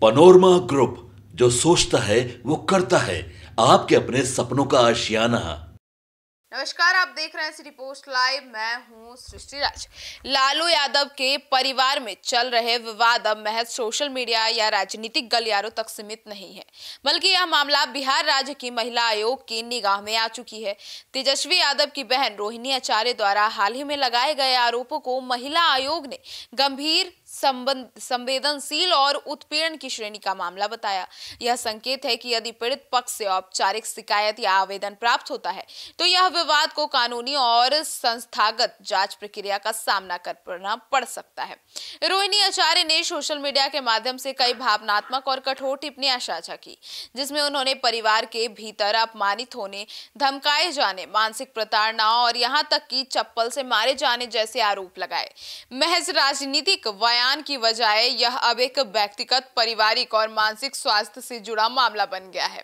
Panorama group, जो सोचता है वो करता है। आपके अपने सपनों का आशियाना। नमस्कार, आप देख रहे हैं सिटी पोस्ट लाइव। मैं हूं सृष्टि राज। लालू यादव के परिवार में चल रहे विवाद अब महज सोशल मीडिया या राजनीतिक गलियारों तक सीमित नहीं है, बल्कि यह मामला बिहार राज्य की महिला आयोग की निगाह में आ चुकी है। तेजस्वी यादव की बहन रोहिणी आचार्य द्वारा हाल ही में लगाए गए आरोपों को महिला आयोग ने गंभीर, संवेदनशील और उत्पीड़न की श्रेणी का मामला बताया। यह संकेत है कि यदि पीड़ित पक्ष से औपचारिक शिकायत या आवेदन प्राप्त होता है तो यह विवाद को कानूनी और संस्थागत जांच प्रक्रिया का सामना करना पड़ सकता है। रोहिणी आचार्य ने सोशल मीडिया के माध्यम से कई भावनात्मक और कठोर टिप्पणियां साझा की, जिसमें उन्होंने परिवार के भीतर अपमानित होने, धमकाए जाने, मानसिक प्रताड़ना और यहां तक कि चप्पल से मारे जाने जैसे आरोप लगाए। महज राजनीतिक बयान की बजाय यह अब एक व्यक्तिगत, पारिवारिक और मानसिक स्वास्थ्य से जुड़ा मामला बन गया है,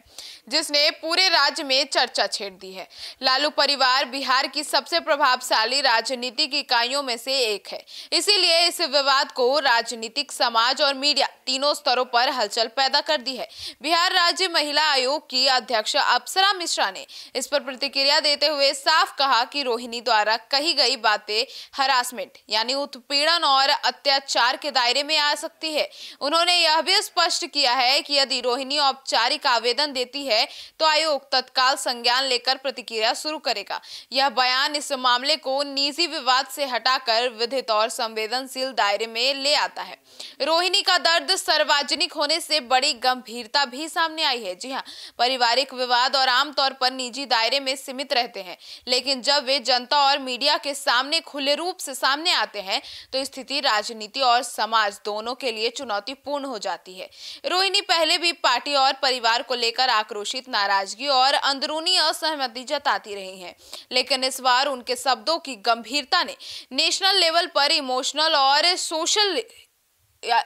जिसने पूरे राज्य में चर्चा छेड़ दी है। लालू परिवार बिहार की सबसे प्रभावशाली राजनीतिक इकाइयों में से एक है, इसीलिए इस विवाद को राजनीतिक, समाज और मीडिया तीनों स्तरों पर हलचल पैदा कर दी है। बिहार राज्य महिला आयोग की अध्यक्ष अप्सरा मिश्रा ने इस पर प्रतिक्रिया देते हुए साफ कहा कि रोहिणी द्वारा कही गई बातें हरासमेंट यानी उत्पीड़न और अत्याचार के दायरे में आ सकती है। उन्होंने यह भी स्पष्ट किया है कि यदि रोहिणी औपचारिक आवेदन देती है तो आयोग तत्काल संज्ञान लेकर प्रतिक्रिया शुरू करेगा। यह बयान इस मामले को निजी विवाद से हटाकर विधिक और संवेदनशील दायरे में ले आता है। रोहिणी का दर्द सार्वजनिक होने से बड़ी गंभीरता भी सामने आई है। जी हाँ, पारिवारिक विवाद और आमतौर पर निजी दायरे में सीमित रहते हैं, लेकिन जब वे जनता और मीडिया के सामने खुले रूप से सामने आते हैं तो स्थिति राजनीति और समाज दोनों के लिए चुनौतीपूर्ण हो जाती है। रोहिणी पहले भी पार्टी और परिवार को लेकर आक्रोशित, नाराजगी और अंदरूनी असहमति जताती रही हैं, लेकिन इस बार उनके शब्दों की गंभीरता ने नेशनल लेवल पर इमोशनल और सोशल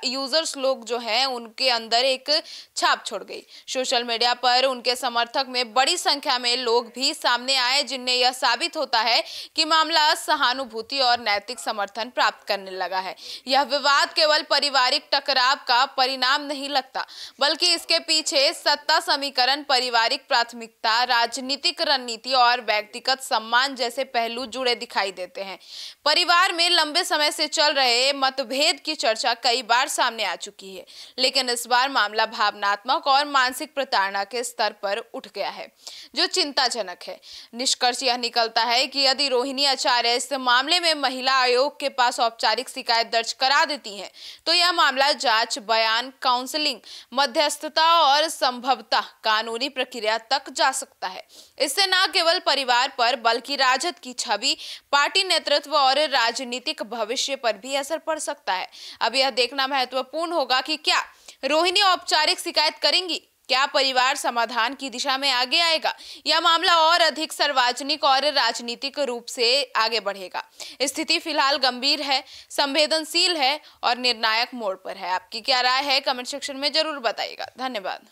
यूजर्स लोग जो हैं उनके अंदर एक छाप छोड़ गई। सोशल मीडिया पर उनके समर्थक में बड़ी संख्या में लोग भी सामने आए, जिनने यह साबित होता है कि मामला सहानुभूति और नैतिक समर्थन प्राप्त करने लगा है। यह विवाद केवल पारिवारिक टकराव का परिणाम नहीं लगता, बल्कि इसके पीछे सत्ता समीकरण, पारिवारिक प्राथमिकता, राजनीतिक रणनीति और व्यक्तिगत सम्मान जैसे पहलू जुड़े दिखाई देते हैं। परिवार में लंबे समय से चल रहे मतभेद की चर्चा कई बार सामने आ चुकी है, लेकिन इस बार मामला भावनात्मक और मानसिक प्रताड़ना के स्तर पर उठ गया है, जो चिंताजनक है। निष्कर्ष यह निकलता है कि यदि रोहिणी आचार्य इस मामले में महिला आयोग के पास औपचारिक शिकायत दर्ज करा देती हैं, तो यह मामला जांच, बयान, काउंसलिंग, मध्यस्थता और संभवतः कानूनी प्रक्रिया तक जा सकता है। इससे न केवल परिवार पर बल्कि राजद की छवि, पार्टी नेतृत्व और राजनीतिक भविष्य पर भी असर पड़ सकता है। अब यह देखना महत्वपूर्ण होगा कि क्या रोहिणी औपचारिक शिकायत करेंगी, क्या परिवार समाधान की दिशा में आगे आएगा, या मामला और अधिक सार्वजनिक और राजनीतिक रूप से आगे बढ़ेगा। स्थिति फिलहाल गंभीर है, संवेदनशील है और निर्णायक मोड़ पर है। आपकी क्या राय है, कमेंट सेक्शन में जरूर बताइएगा। धन्यवाद।